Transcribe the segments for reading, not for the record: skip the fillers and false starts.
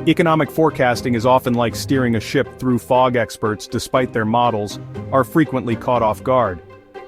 Economic forecasting is often like steering a ship through fog. Experts, despite their models, are frequently caught off guard.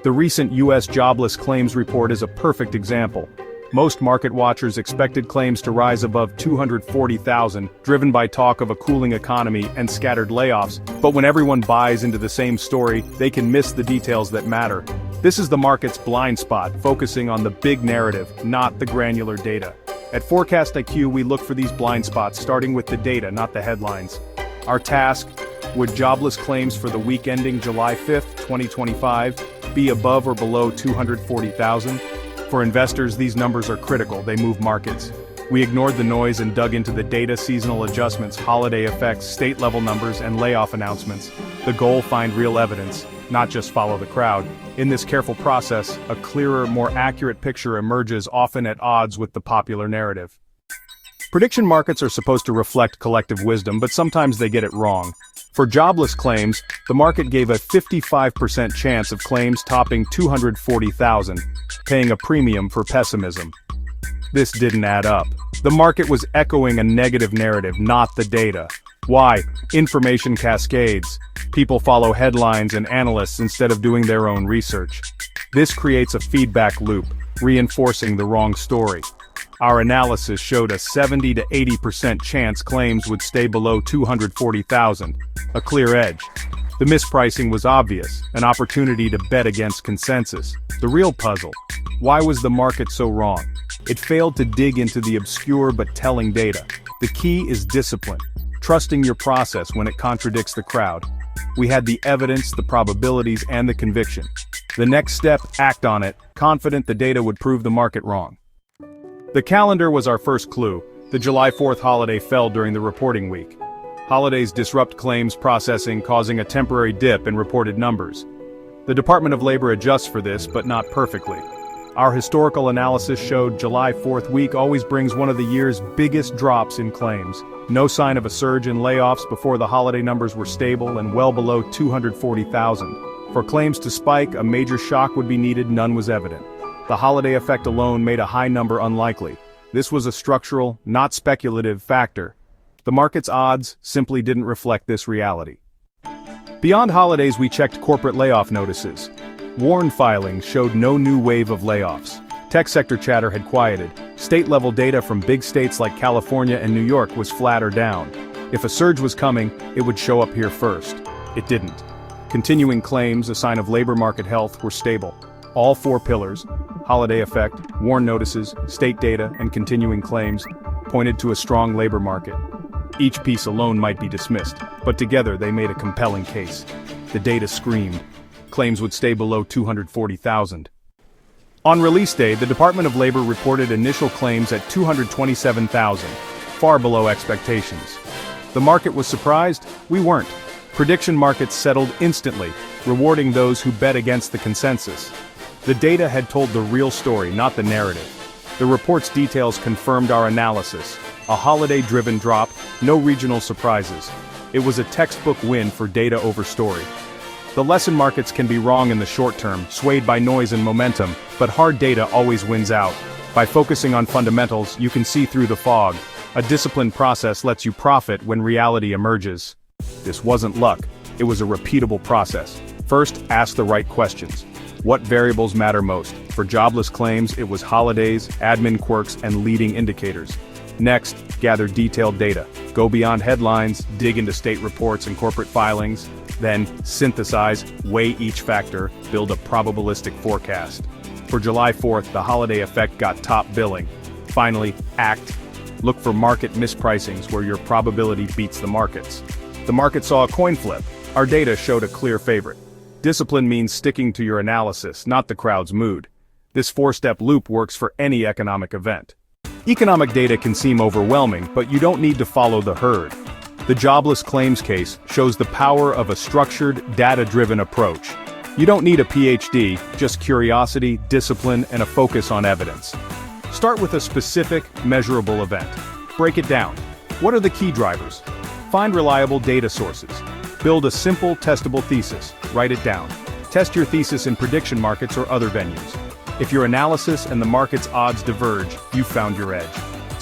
The recent U.S. jobless claims report is a perfect example. Most market watchers expected claims to rise above 240,000, driven by talk of a cooling economy and scattered layoffs, but when everyone buys into the same story, they can miss the details that matter. This is the market's blind spot, focusing on the big narrative, not the granular data. At ForecastIQ, we look for these blind spots, starting with the data, not the headlines. Our task: would jobless claims for the week ending July 5, 2025, be above or below 240,000? For investors, these numbers are critical. They move markets. We ignored the noise and dug into the data: seasonal adjustments, holiday effects, state-level numbers, and layoff announcements. The goal: find real evidence, not just follow the crowd. In this careful process, a clearer, more accurate picture emerges, often at odds with the popular narrative. Prediction markets are supposed to reflect collective wisdom, but sometimes they get it wrong. For jobless claims, the market gave a 55% chance of claims topping 240,000, paying a premium for pessimism. This didn't add up. The market was echoing a negative narrative, not the data. Why? Information cascades. People follow headlines and analysts instead of doing their own research. This creates a feedback loop, reinforcing the wrong story. Our analysis showed a 70 to 80% chance claims would stay below 240,000, a clear edge. The mispricing was obvious, an opportunity to bet against consensus. The real puzzle: why was the market so wrong? It failed to dig into the obscure but telling data. The key is discipline, trusting your process when it contradicts the crowd. We had the evidence, the probabilities, and the conviction. The next step: act on it, confident the data would prove the market wrong. The calendar was our first clue. The July 4th holiday fell during the reporting week. Holidays disrupt claims processing, causing a temporary dip in reported numbers. The Department of Labor adjusts for this, but not perfectly. Our historical analysis showed July 4th week always brings one of the year's biggest drops in claims. No sign of a surge in layoffs before the holiday numbers were stable and well below 240,000. For claims to spike, a major shock would be needed. None was evident. The holiday effect alone made a high number unlikely. This was a structural, not speculative, factor. The market's odds simply didn't reflect this reality. Beyond holidays, we checked corporate layoff notices. WARN filings showed no new wave of layoffs. Tech sector chatter had quieted. State-level data from big states like California and New York was flat or down. If a surge was coming, it would show up here first. It didn't. Continuing claims, a sign of labor market health, were stable. All four pillars: holiday effect, WARN notices, state data, and continuing claims, pointed to a strong labor market. Each piece alone might be dismissed, but together they made a compelling case. The data screamed. Claims would stay below 240,000. On release day, the Department of Labor reported initial claims at 227,000, far below expectations. The market was surprised? We weren't. Prediction markets settled instantly, rewarding those who bet against the consensus. The data had told the real story, not the narrative. The report's details confirmed our analysis. A holiday-driven drop, no regional surprises. It was a textbook win for data over story. The lesson: markets can be wrong in the short term, swayed by noise and momentum, but hard data always wins out. By focusing on fundamentals, you can see through the fog. A disciplined process lets you profit when reality emerges. This wasn't luck, it was a repeatable process. First, ask the right questions. What variables matter most? For jobless claims, it was holidays, admin quirks, and leading indicators. Next, gather detailed data. Go beyond headlines, dig into state reports and corporate filings. Then, synthesize, weigh each factor, build a probabilistic forecast. For July 4th, the holiday effect got top billing. Finally, act. Look for market mispricings where your probability beats the markets. The market saw a coin flip. Our data showed a clear favorite. Discipline means sticking to your analysis, not the crowd's mood. This four-step loop works for any economic event. Economic data can seem overwhelming, but you don't need to follow the herd. The jobless claims case shows the power of a structured, data-driven approach. You don't need a PhD, just curiosity, discipline, and a focus on evidence. Start with a specific, measurable event. Break it down. What are the key drivers? Find reliable data sources. Build a simple, testable thesis. Write it down. Test your thesis in prediction markets or other venues. If your analysis and the market's odds diverge, you've found your edge.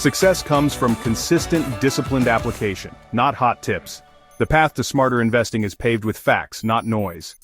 Success comes from consistent, disciplined application, not hot tips. The path to smarter investing is paved with facts, not noise.